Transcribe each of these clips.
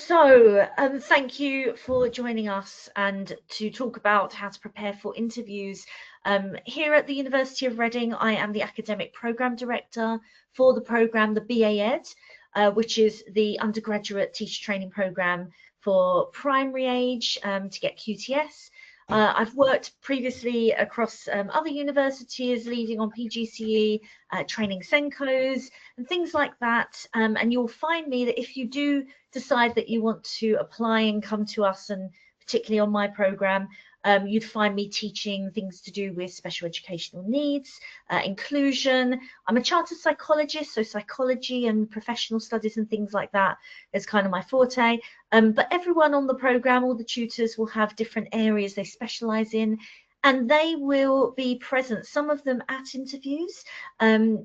Thank you for joining us and to talk about how to prepare for interviews. Here at the University of Reading, I am the Academic Programme Director for the programme, the BA Ed, which is the undergraduate teacher training programme for primary age to get QTS. I've worked previously across other universities, leading on PGCE, training SENCOs and things like that. And you'll find me that if you do decide that you want to apply and come to us, and particularly on my programme, you'd find me teaching things to do with special educational needs, inclusion. I'm a chartered psychologist, so psychology and professional studies and things like that is kind of my forte. But everyone on the programme, all the tutors will have different areas they specialise in, and they will be present, some of them at interviews.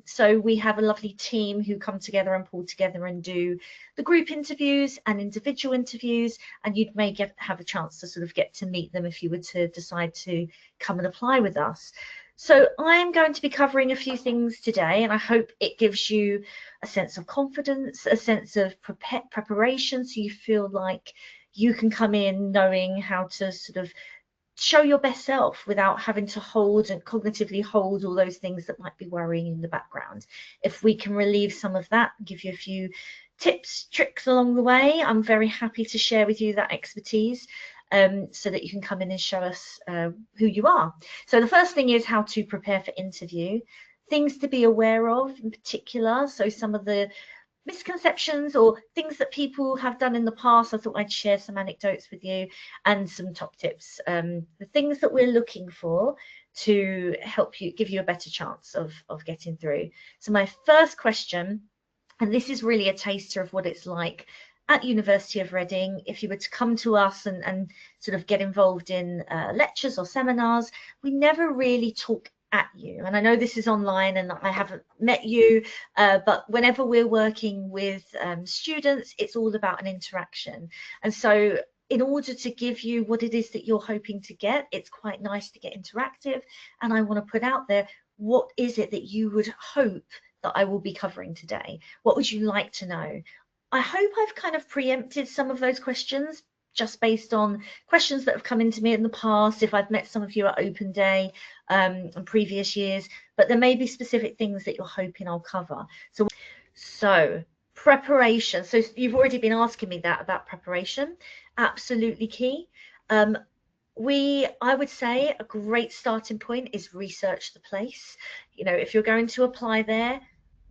So we have a lovely team who come together and pull together and do the group interviews and individual interviews, and you may have a chance to sort of get to meet them if you were to decide to come and apply with us. So I'm going to be covering a few things today, and I hope it gives you a sense of confidence, a sense of preparation, so you feel like you can come in knowing how to sort of show your best self without having to hold and cognitively hold all those things that might be worrying in the background. If we can relieve some of that, give you a few tips, tricks along the way, I'm very happy to share with you that expertise, so that you can come in and show us who you are. So the first thing is how to prepare for interview, things to be aware of in particular. So some of the misconceptions or things that people have done in the past, I thought I'd share some anecdotes with you and some top tips, the things that we're looking for to help you, give you a better chance of getting through. So my first question, and this is really a taster of what it's like at University of Reading, if you were to come to us and sort of get involved in lectures or seminars, we never really talk at you. And I know this is online and I haven't met you, but whenever we're working with students, it's all about an interaction. And so in order to give you what it is that you're hoping to get, it's quite nice to get interactive. And I want to put out there, what is it that you would hope that I will be covering today? What would you like to know? I hope I've kind of preempted some of those questions just based on questions that have come into me in the past, if I've met some of you at Open Day in previous years, but there may be specific things that you're hoping I'll cover. So preparation. So you've already been asking me that about preparation. Absolutely key. I would say a great starting point is research the place. You know, if you're going to apply there,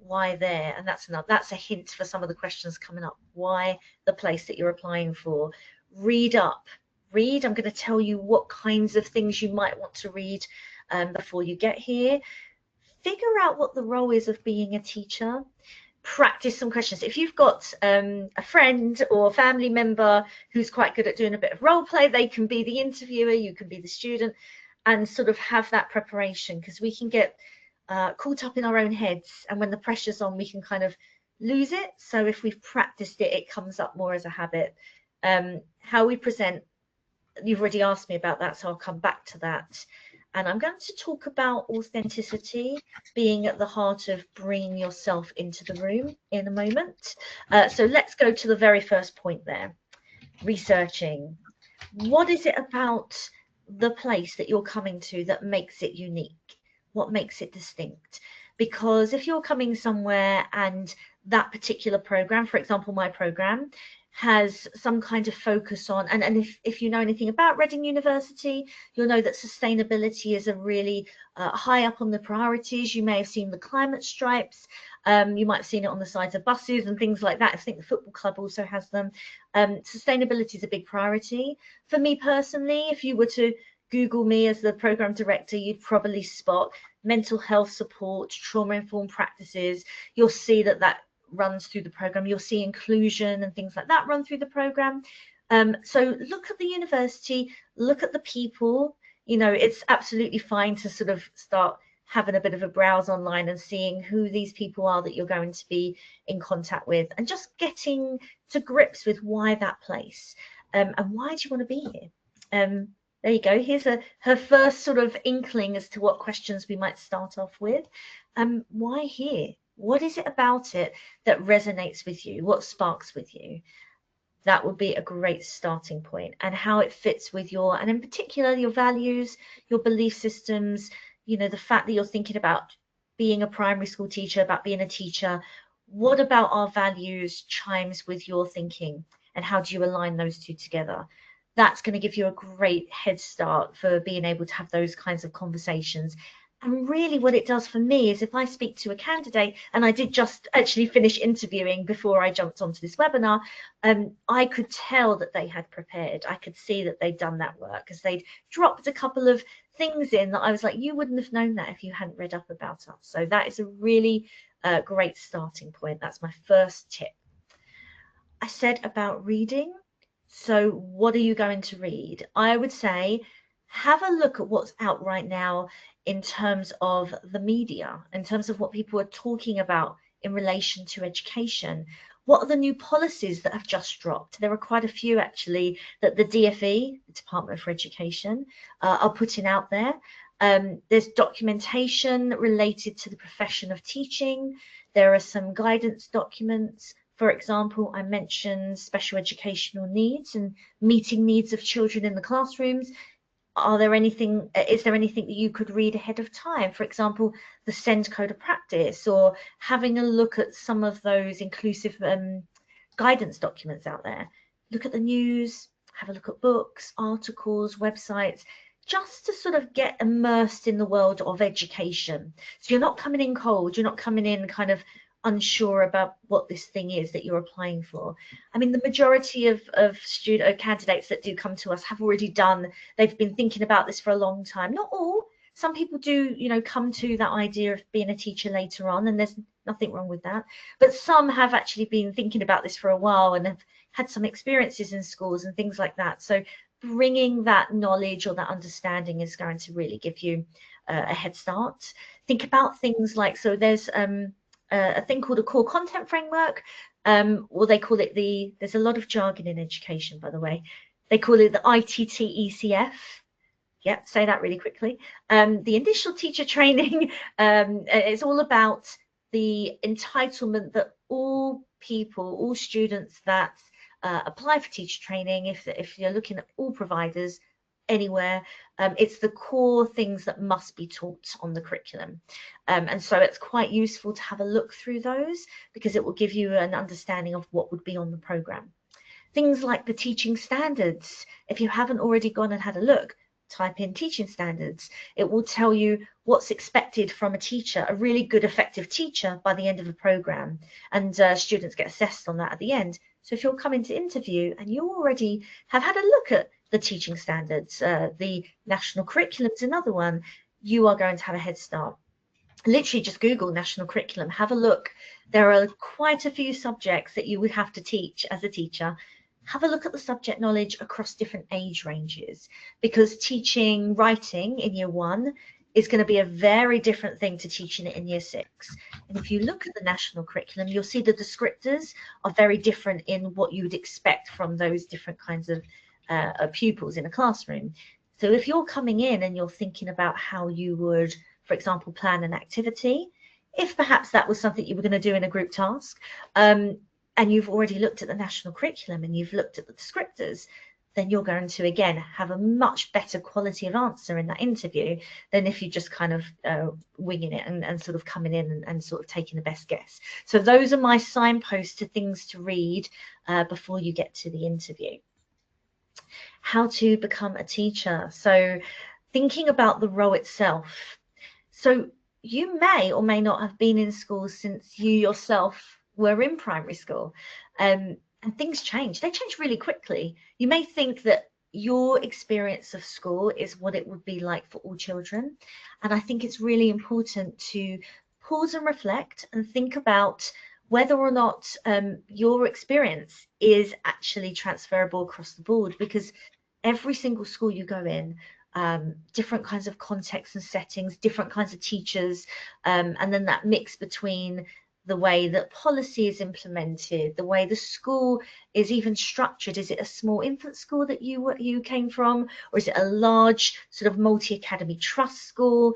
why there? And that's a hint for some of the questions coming up. Why the place that you're applying for? Read up. I'm going to tell you what kinds of things you might want to read before you get here. Figure out what the role is of being a teacher. Practice some questions. If you've got a friend or a family member who's quite good at doing a bit of role play, they can be the interviewer, you can be the student, and sort of have that preparation, because we can get caught up in our own heads, and when the pressure's on, we can kind of lose it. So if we've practiced it, it comes up more as a habit. How we present, you've already asked me about that, so I'll come back to that. And I'm going to talk about authenticity being at the heart of bringing yourself into the room in a moment. So let's go to the very first point there. Researching. What is it about the place that you're coming to that makes it unique? What makes it distinct? Because if you're coming somewhere and that particular program, for example, my program, has some kind of focus on, and if you know anything about Reading University, you'll know that sustainability is a really high up on the priorities. You may have seen the climate stripes, you might have seen it on the sides of buses and things like that. I think the football club also has them. Sustainability is a big priority. For me personally, if you were to Google me as the program director, you'd probably spot mental health support, trauma-informed practices. You'll see that runs through the program. You'll see inclusion and things like that run through the program. So look at the university, look at the people. You know, it's absolutely fine to sort of start having a bit of a browse online and seeing who these people are that you're going to be in contact with, and just getting to grips with why that place, and why do you want to be here. There you go. Here's her first sort of inkling as to what questions we might start off with. Why here? What is it about it that resonates with you? What sparks with you? That would be a great starting point, and how it fits with your, and in particular, your values, your belief systems, you know, the fact that you're thinking about being a primary school teacher, about being a teacher. What about our values chimes with your thinking, and how do you align those two together? That's going to give you a great head start for being able to have those kinds of conversations. And really what it does for me is, if I speak to a candidate, and I did just actually finish interviewing before I jumped onto this webinar, I could tell that they had prepared. I could see that they'd done that work, because they'd dropped a couple of things in that I was like, you wouldn't have known that if you hadn't read up about us. So that is a really great starting point. That's my first tip. I said about reading. So what are you going to read? I would say have a look at what's out right now in terms of the media, in terms of what people are talking about in relation to education. What are the new policies that have just dropped? There are quite a few actually that the DfE, the Department for Education, are putting out there. There's documentation related to the profession of teaching. There are some guidance documents. For example, I mentioned special educational needs and meeting needs of children in the classrooms. Is there anything that you could read ahead of time? For example, the SEND Code of Practice, or having a look at some of those inclusive guidance documents out there. Look at the news, have a look at books, articles, websites, just to sort of get immersed in the world of education. So you're not coming in cold, you're not coming in kind of unsure about what this thing is that you're applying for. I mean, the majority of student candidates that do come to us have already done, they've been thinking about this for a long time. Not all. Some people do, you know, come to that idea of being a teacher later on, and there's nothing wrong with that. But some have actually been thinking about this for a while and have had some experiences in schools and things like that. So bringing that knowledge or that understanding is going to really give you a head start. Think about things like, so there's a thing called a core content framework, or they call it there's a lot of jargon in education, by the way. They call it the ITT-ECF. Yep, say that really quickly. The initial teacher training, it's all about the entitlement that all people, all students that apply for teacher training, if you're looking at all providers anywhere, it's the core things that must be taught on the curriculum. And so it's quite useful to have a look through those, because it will give you an understanding of what would be on the programme. Things like the teaching standards, if you haven't already gone and had a look, type in teaching standards. It will tell you what's expected from a teacher, a really good effective teacher, by the end of the programme, and students get assessed on that at the end. So if you're coming to interview and you already have had a look at the teaching standards, the national curriculum is another one, you are going to have a head start. Literally just Google national curriculum, have a look. There are quite a few subjects that you would have to teach as a teacher. Have a look at the subject knowledge across different age ranges, because teaching writing in year 1 is going to be a very different thing to teaching it in year 6. And if you look at the national curriculum, you'll see the descriptors are very different in what you would expect from those different kinds of pupils in a classroom. So if you're coming in and you're thinking about how you would, for example, plan an activity, if perhaps that was something you were going to do in a group task, and you've already looked at the national curriculum and you've looked at the descriptors, then you're going to, again, have a much better quality of answer in that interview than if you just kind of winging it and sort of coming in and sort of taking the best guess. So those are my signposts to things to read before you get to the interview. How to become a teacher. So thinking about the role itself. So you may or may not have been in school since you yourself were in primary school, and things change. They change really quickly. You may think that your experience of school is what it would be like for all children, and I think it's really important to pause and reflect and think about whether or not your experience is actually transferable across the board, because every single school you go in, different kinds of contexts and settings, different kinds of teachers, and then that mix between the way that policy is implemented, the way the school is even structured. Is it a small infant school that you came from, or is it a large sort of multi-academy trust school?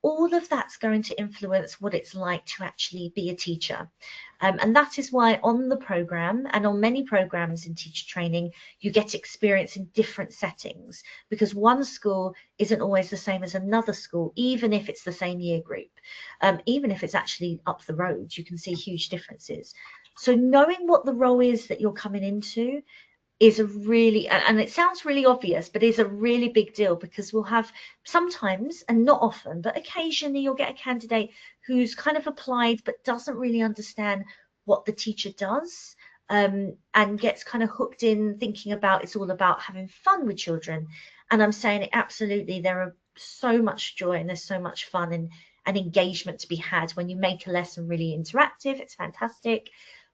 All of that's going to influence what it's like to actually be a teacher. And that is why on the program and on many programs in teacher training, you get experience in different settings, because one school isn't always the same as another school, even if it's the same year group. Even if it's actually up the road, you can see huge differences. So knowing what the role is that you're coming into is a really, and it sounds really obvious, but is a really big deal, because we'll have sometimes, and not often, but occasionally you'll get a candidate who's kind of applied but doesn't really understand what the teacher does, and gets kind of hooked in thinking about it's all about having fun with children. And I'm saying it absolutely, there are so much joy and there's so much fun and engagement to be had when you make a lesson really interactive. It's fantastic,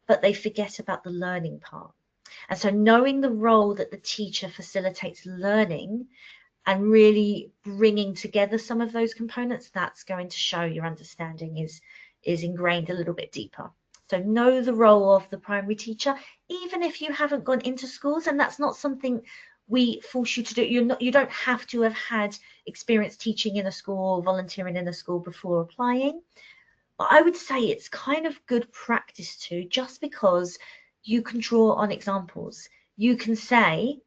but they forget about the learning part. And so knowing the role that the teacher facilitates learning and really bringing together some of those components, that's going to show your understanding is ingrained a little bit deeper. So know the role of the primary teacher, even if you haven't gone into schools, and that's not something we force you to do. You don't have to have had experience teaching in a school or volunteering in a school before applying. But I would say it's kind of good practice too, just because you can draw on examples. You can say,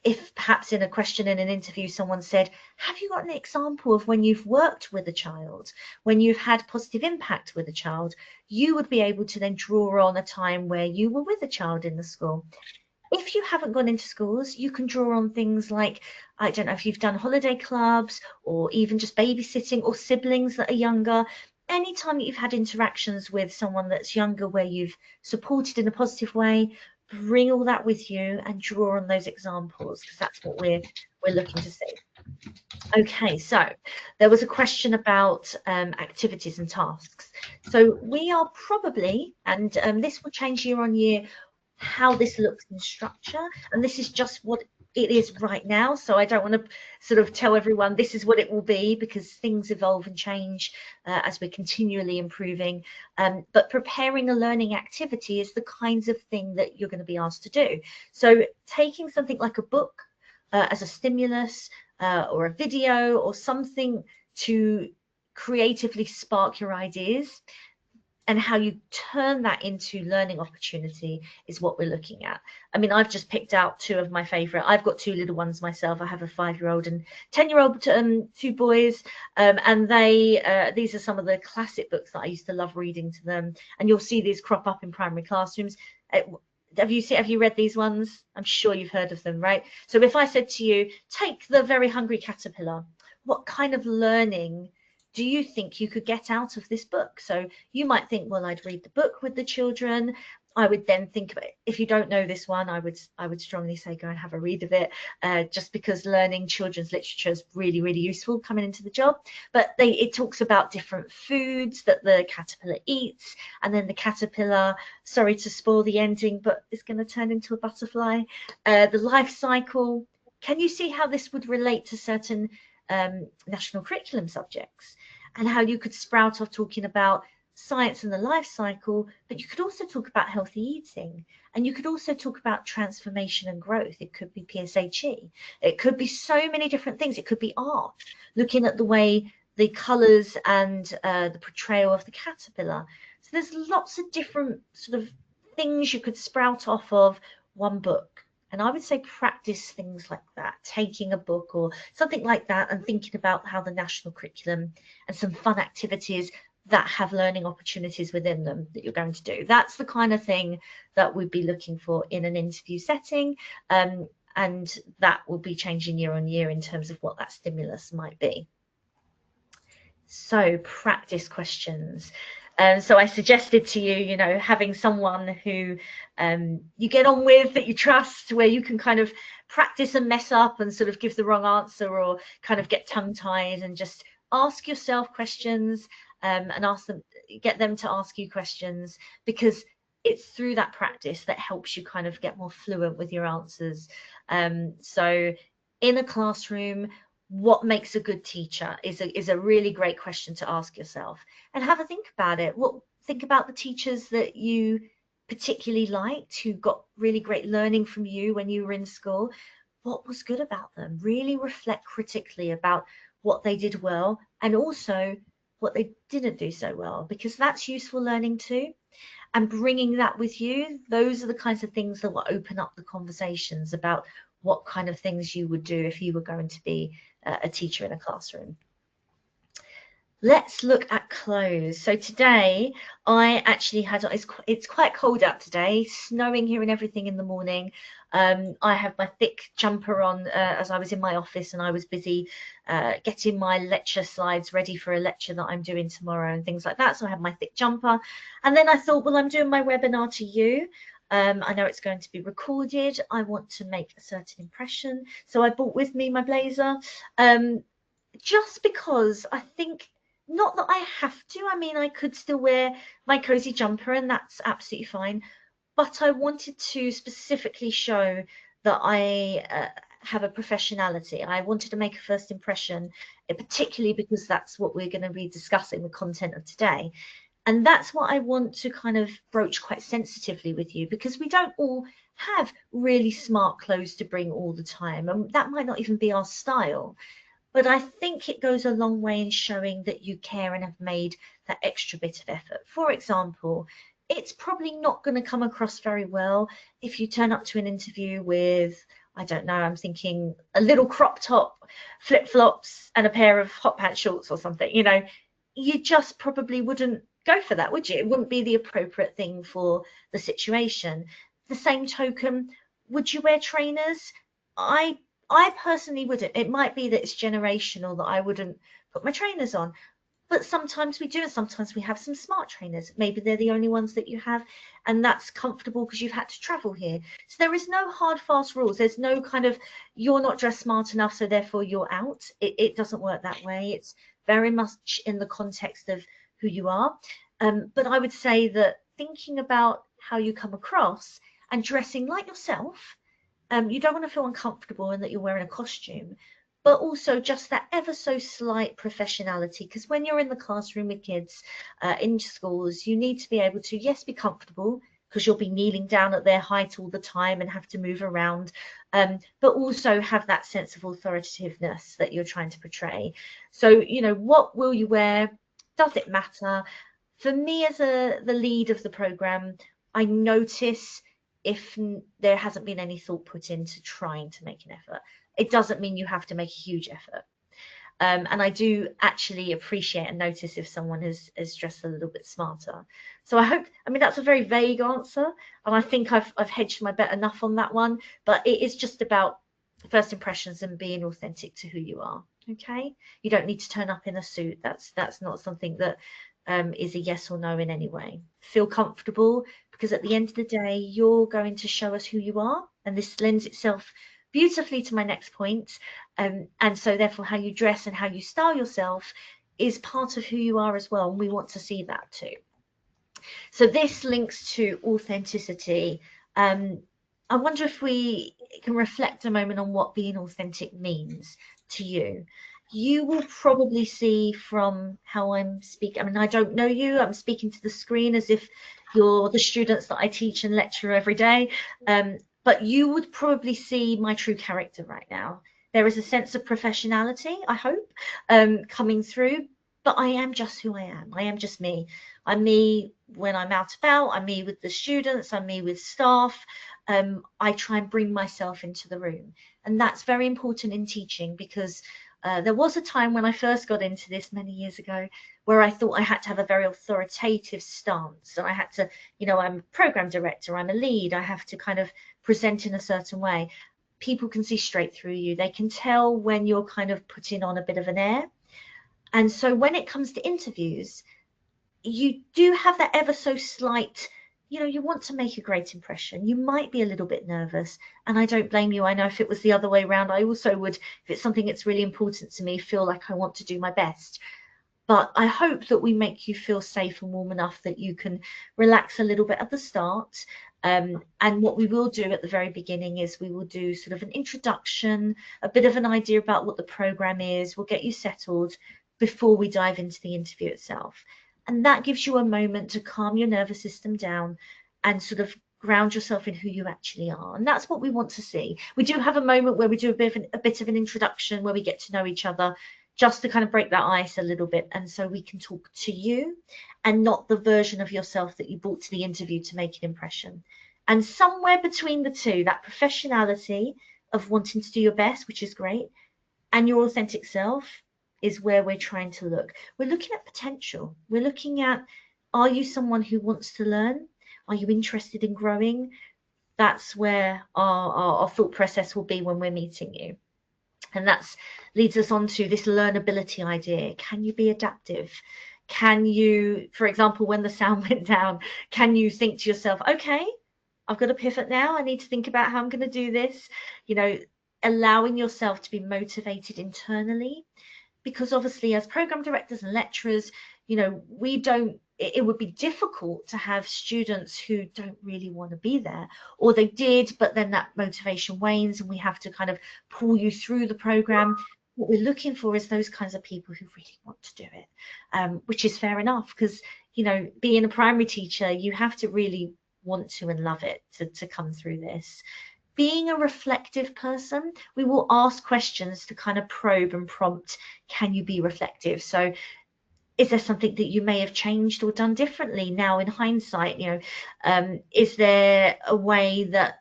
if perhaps in a question in an interview someone said, have you got an example of when you've worked with a child, when you've had positive impact with a child, you would be able to then draw on a time where you were with a child in the school. If you haven't gone into schools, you can draw on things like, I don't know if you've done holiday clubs or even just babysitting, or siblings that are younger. Anytime that you've had interactions with someone that's younger where you've supported in a positive way, bring all that with you and draw on those examples, because that's what we're looking to see. Okay, so there was a question about activities and tasks. So we are probably, and this will change year on year, how this looks in structure, and this is just what it is right now, so I don't want to sort of tell everyone this is what it will be, because things evolve and change as we're continually improving, but preparing a learning activity is the kinds of thing that you're going to be asked to do. So taking something like a book as a stimulus, or a video or something to creatively spark your ideas, and how you turn that into learning opportunity is what we're looking at. I mean, I've just picked out two of my favorite. I've got two little ones myself. I have a 5-year-old and 10-year-old, two boys, and these are some of the classic books that I used to love reading to them, and you'll see these crop up in primary classrooms. Have you read these ones? I'm sure you've heard of them, right? So if I said to you, take The Very Hungry Caterpillar, what kind of learning do you think you could get out of this book? So you might think, well, I'd read the book with the children. I would then think about it. If you don't know this one, I would strongly say go and have a read of it, just because learning children's literature is really, really useful coming into the job. But it talks about different foods that the caterpillar eats, and then the caterpillar, sorry to spoil the ending, but it's going to turn into a butterfly. The life cycle. Can you see how this would relate to certain national curriculum subjects, and how you could sprout off talking about science and the life cycle, but you could also talk about healthy eating, and you could also talk about transformation and growth. It could be PSHE, it could be so many different things. It could be art, looking at the way the colors and the portrayal of the caterpillar. So there's lots of different sort of things you could sprout off of one book. And I would say practice things like that, taking a book or something like that and thinking about how the national curriculum and some fun activities that have learning opportunities within them that you're going to do. That's the kind of thing that we'd be looking for in an interview setting, and that will be changing year on year in terms of what that stimulus might be. So practice questions. So I suggested to you, having someone who you get on with, that you trust, where you can kind of practice and mess up and sort of give the wrong answer, or kind of get tongue-tied, and just ask yourself questions, and get them to ask you questions, because it's through that practice that helps you kind of get more fluent with your answers. So in a classroom, what makes a good teacher is a really great question to ask yourself, and have a think about it. Think about the teachers that you particularly liked, who got really great learning from you when you were in school. What was good about them? Really reflect critically about what they did well, and also what they didn't do so well, because that's useful learning too. and bringing that with you, those are the kinds of things that will open up the conversations about what kind of things you would do if you were going to be a teacher in a classroom. Let's look at clothes. So today I actually had, it's quite cold out today, snowing here and everything in the morning. I have my thick jumper on as I was in my office, and I was busy getting my lecture slides ready for a lecture that I'm doing tomorrow and things like that. So I had my thick jumper, and then I thought, well, I'm doing my webinar to you. I know it's going to be recorded. I want to make a certain impression. So I brought with me my blazer, just because I think, not that I have to, I mean, I could still wear my cozy jumper and that's absolutely fine, but I wanted to specifically show that I have a professionality. I wanted to make a first impression, particularly because that's what we're going to be discussing, the content of today. And that's what I want to kind of broach quite sensitively with you, because we don't all have really smart clothes to bring all the time, and that might not even be our style. But I think it goes a long way in showing that you care and have made that extra bit of effort. For example, it's probably not going to come across very well if you turn up to an interview with, I don't know, I'm thinking a little crop top, flip-flops, and a pair of hot pants shorts or something. You know, you just probably wouldn't go for that, would you? It wouldn't be the appropriate thing for the situation. The same token, would you wear trainers? I personally wouldn't. It might be that it's generational that I wouldn't put my trainers on, but sometimes we do, and sometimes we have some smart trainers. Maybe they're the only ones that you have, and that's comfortable because you've had to travel here. So there is no hard, fast rules. There's no kind of, you're not dressed smart enough, so therefore you're out. It doesn't work that way. It's very much in the context of who you are. But I would say that thinking about how you come across and dressing like yourself, you don't want to feel uncomfortable in that you're wearing a costume, but also just that ever so slight professionality, because when you're in the classroom with kids in schools, you need to be able to, yes, be comfortable, because you'll be kneeling down at their height all the time and have to move around, but also have that sense of authoritativeness that you're trying to portray. So, you know, what will you wear? Does it matter? For me, as the lead of the program, I notice if there hasn't been any thought put into trying to make an effort. It doesn't mean you have to make a huge effort. And I do actually appreciate and notice if someone is dressed a little bit smarter. So I hope, I mean, that's a very vague answer, and I think I've hedged my bet enough on that one, but it is just about first impressions and being authentic to who you are. Okay, you don't need to turn up in a suit. That's not something that is a yes or no in any way. Feel comfortable, because at the end of the day, you're going to show us who you are, and this lends itself beautifully to my next point. And so therefore how you dress and how you style yourself is part of who you are as well, and we want to see that too. So this links to authenticity. I wonder if we can reflect a moment on what being authentic means to you. You will probably see from how I'm speaking, I mean, I don't know you, I'm speaking to the screen as if you're the students that I teach and lecture every day, but you would probably see my true character right now. There is a sense of professionality, I hope, coming through, but I am just who I am. I am just me. I'm me when I'm out about, I'm me with the students, I'm me with staff. I try and bring myself into the room, and that's very important in teaching, because there was a time when I first got into this many years ago where I thought I had to have a very authoritative stance, and I had to, you know, I'm a program director, I'm a lead, I have to kind of present in a certain way. People can see straight through you. They can tell when you're kind of putting on a bit of an air. And so when it comes to interviews, you do have that ever so slight, you know, you want to make a great impression. You might be a little bit nervous, and I don't blame you. I know if it was the other way around, I also would, if it's something that's really important to me, feel like I want to do my best. But I hope that we make you feel safe and warm enough that you can relax a little bit at the start. And what we will do at the very beginning is we will do sort of an introduction, a bit of an idea about what the program is. We'll get you settled before we dive into the interview itself. And that gives you a moment to calm your nervous system down and sort of ground yourself in who you actually are. And that's what we want to see. We do have a moment where we do a bit of an introduction, where we get to know each other, just to kind of break that ice a little bit, and so we can talk to you and not the version of yourself that you brought to the interview to make an impression. And somewhere between the two, that professionality of wanting to do your best, which is great, and your authentic self is where we're trying to look. We're looking at potential. We're looking at, are you someone who wants to learn? Are you interested in growing? That's where our thought process will be when we're meeting you. And that leads us on to this learnability idea. Can you be adaptive? Can you, for example, when the sound went down, can you think to yourself, okay, I've got to pivot now. I need to think about how I'm going to do this. You know, allowing yourself to be motivated internally, because obviously as program directors and lecturers, you know, it would be difficult to have students who don't really want to be there, or they did, but then that motivation wanes and we have to kind of pull you through the program. What we're looking for is those kinds of people who really want to do it, which is fair enough, because, you know, being a primary teacher, you have to really want to and love it to come through this. Being a reflective person, we will ask questions to kind of probe and prompt, can you be reflective? So is there something that you may have changed or done differently now in hindsight? You know, is there a way that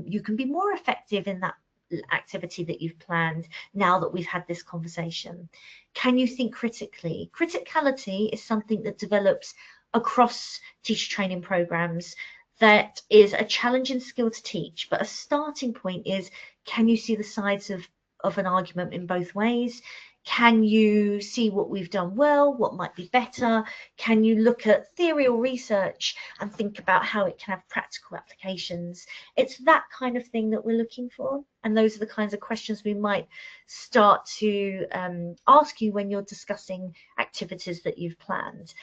you can be more effective in that activity that you've planned now that we've had this conversation? Can you think critically? Criticality is something that develops across teacher training programs. That is a challenging skill to teach, but a starting point is, can you see the sides of an argument in both ways? Can you see what we've done well, what might be better? Can you look at theory or research and think about how it can have practical applications? It's that kind of thing that we're looking for. And those are the kinds of questions we might start to ask you when you're discussing activities that you've planned.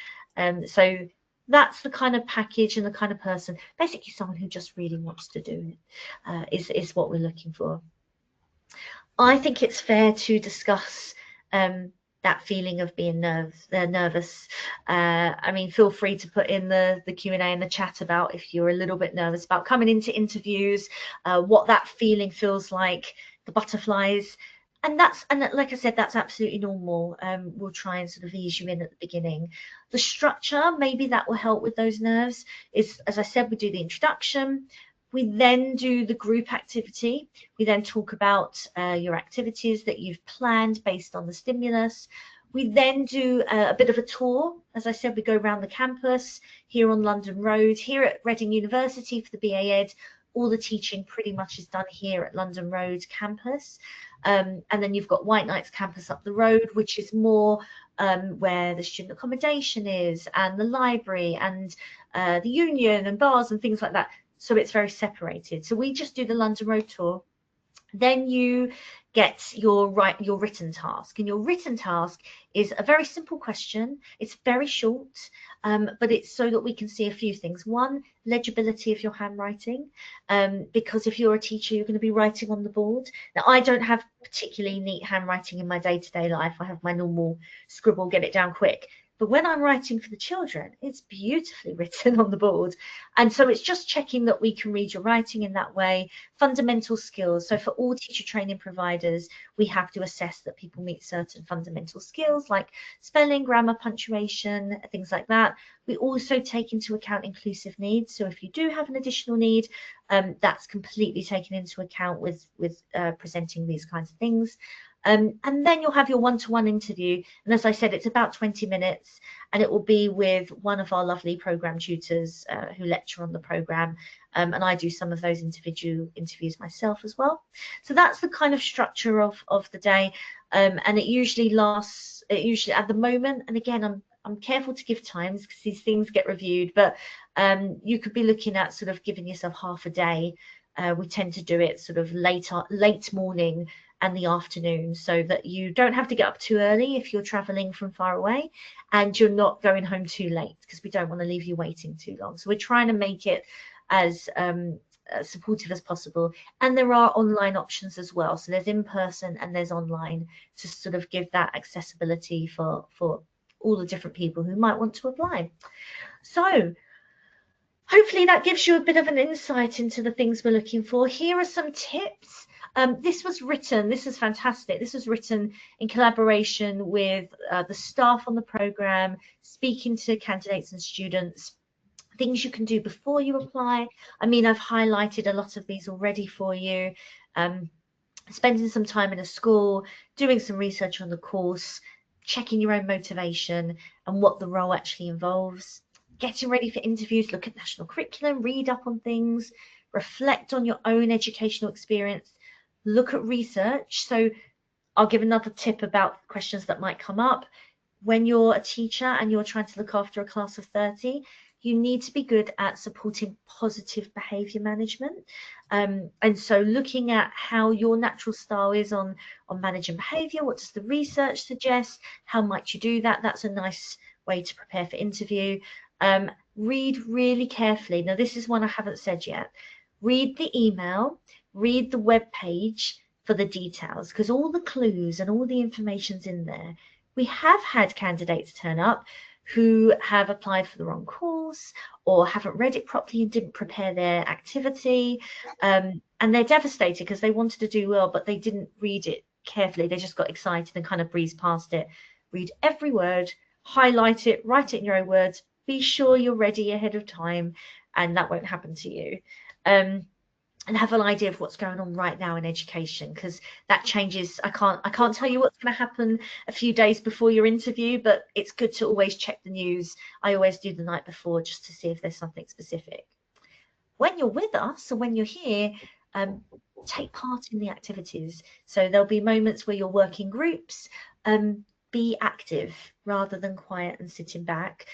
So that's the kind of package and the kind of person, basically someone who just really wants to do it, is what we're looking for. I think it's fair to discuss that feeling of being nervous. I mean, feel free to put in the Q&A in the chat about if you're a little bit nervous about coming into interviews, what that feeling feels like, the butterflies. And like I said, that's absolutely normal. We'll try and sort of ease you in at the beginning. The structure, maybe that will help with those nerves, is, as I said, we do the introduction. We then do the group activity. We then talk about your activities that you've planned based on the stimulus. We then do a bit of a tour. As I said, we go around the campus here on London Road, here at Reading University for the BA Ed. All the teaching pretty much is done here at London Road campus. And then you've got White Knights campus up the road, which is more where the student accommodation is, and the library, and the union and bars and things like that. So it's very separated. So we just do the London Road tour. Then you get your written task, and your written task is a very simple question. It's very short, but it's so that we can see a few things. One, legibility of your handwriting, because if you're a teacher, you're going to be writing on the board. Now, I don't have particularly neat handwriting in my day-to-day life. I have my normal scribble, get it down quick. But when I'm writing for the children, it's beautifully written on the board. And so it's just checking that we can read your writing in that way. Fundamental skills. So for all teacher training providers, we have to assess that people meet certain fundamental skills like spelling, grammar, punctuation, things like that. We also take into account inclusive needs. So if you do have an additional need, that's completely taken into account with presenting these kinds of things. And then you'll have your one-to-one interview, and as I said, it's about 20 minutes, and it will be with one of our lovely program tutors who lecture on the program, and I do some of those individual interviews myself as well. So that's the kind of structure of the day, and it usually lasts, at the moment, and again, I'm careful to give times because these things get reviewed, but you could be looking at sort of giving yourself half a day. We tend to do it sort of late morning and the afternoon, so that you don't have to get up too early if you're traveling from far away, and you're not going home too late, because we don't want to leave you waiting too long. So we're trying to make it as supportive as possible. And there are online options as well. So there's in person and there's online, to sort of give that accessibility for all the different people who might want to apply. So hopefully that gives you a bit of an insight into the things we're looking for. Here are some tips. This is fantastic. This was written in collaboration with the staff on the programme, speaking to candidates and students, things you can do before you apply. I mean, I've highlighted a lot of these already for you. Spending some time in a school, doing some research on the course, checking your own motivation and what the role actually involves, getting ready for interviews, look at national curriculum, read up on things, reflect on your own educational experience, look at research. So I'll give another tip about questions that might come up. When you're a teacher and you're trying to look after a class of 30, you need to be good at supporting positive behaviour management. And so looking at how your natural style is on managing behaviour, what does the research suggest, how might you do that? That's a nice way to prepare for interview. Read really carefully. Now, this is one I haven't said yet. Read the email, read the web page for the details, because all the clues and all the information's in there. We have had candidates turn up who have applied for the wrong course or haven't read it properly and didn't prepare their activity, and they're devastated because they wanted to do well, but they didn't read it carefully. They just got excited and kind of breezed past it. Read every word, highlight it, write it in your own words, be sure you're ready ahead of time, and that won't happen to you. And have an idea of what's going on right now in education, because that changes. I can't tell you what's going to happen a few days before your interview, but it's good to always check the news. I always do the night before just to see if there's something specific. When you're with us or when you're here, take part in the activities. So there'll be moments where you're working groups. Be active rather than quiet and sitting back.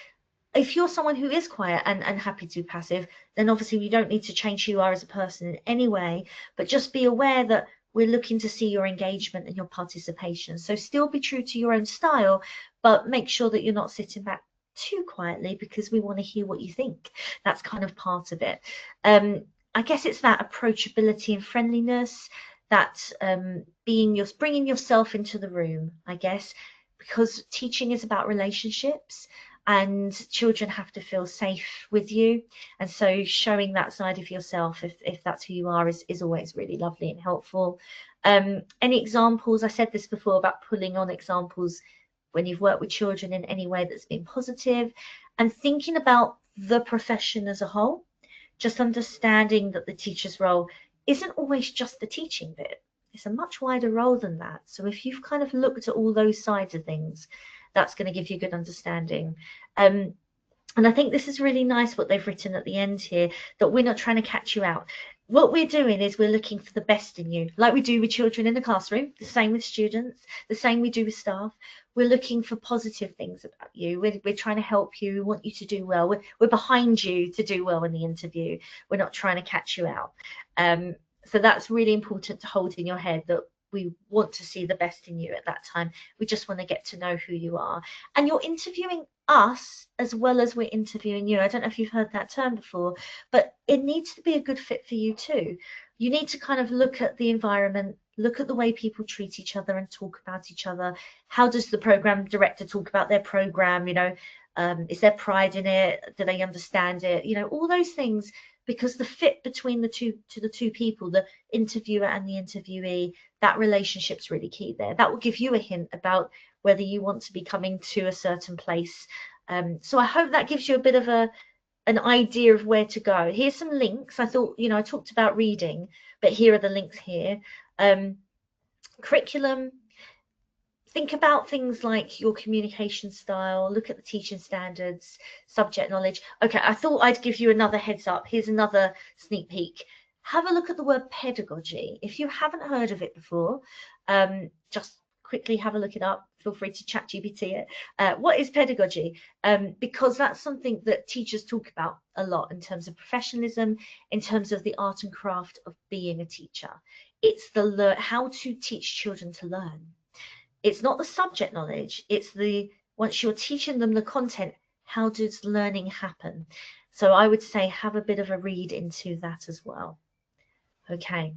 If you're someone who is quiet and happy to be passive, then obviously we don't need to change who you are as a person in any way, but just be aware that we're looking to see your engagement and your participation. So still be true to your own style, but make sure that you're not sitting back too quietly, because we want to hear what you think. That's kind of part of it. I guess it's that approachability and friendliness, that bringing yourself into the room, I guess, because teaching is about relationships, and children have to feel safe with you, and so showing that side of yourself, if that's who you are, is always really lovely and helpful. Any examples? I said this before about pulling on examples when you've worked with children in any way that's been positive, and thinking about the profession as a whole, just understanding that the teacher's role isn't always just the teaching bit. It's a much wider role than that. So if you've kind of looked at all those sides of things, that's going to give you a good understanding. And I think this is really nice what they've written at the end here, that we're not trying to catch you out. What we're doing is we're looking for the best in you, like we do with children in the classroom, the same with students, the same we do with staff. We're looking for positive things about you. We're trying to help you. We want you to do well. We're behind you to do well in the interview. We're not trying to catch you out. So that's really important to hold in your head, that we want to see the best in you at that time. We just want to get to know who you are. And you're interviewing us as well as we're interviewing you. I don't know if you've heard that term before, but it needs to be a good fit for you too. You need to kind of look at the environment, look at the way people treat each other and talk about each other. How does the program director talk about their program? You know, is there pride in it? Do they understand it? You know, all those things, because the fit between the two people, the interviewer and the interviewee, that relationship's really key there. That will give you a hint about whether you want to be coming to a certain place. So I hope that gives you a bit of an idea of where to go. Here's some links. I thought, you know, I talked about reading, but here are the links here. Curriculum. Think about things like your communication style, look at the teaching standards, subject knowledge. Okay, I thought I'd give you another heads up. Here's another sneak peek. Have a look at the word pedagogy. If you haven't heard of it before, just quickly have a look it up. Feel free to ChatGPT it. What is pedagogy? Because that's something that teachers talk about a lot in terms of professionalism, in terms of the art and craft of being a teacher. It's how to teach children to learn. It's not the subject knowledge, it's once you're teaching them the content, how does learning happen? So I would say have a bit of a read into that as well. Okay,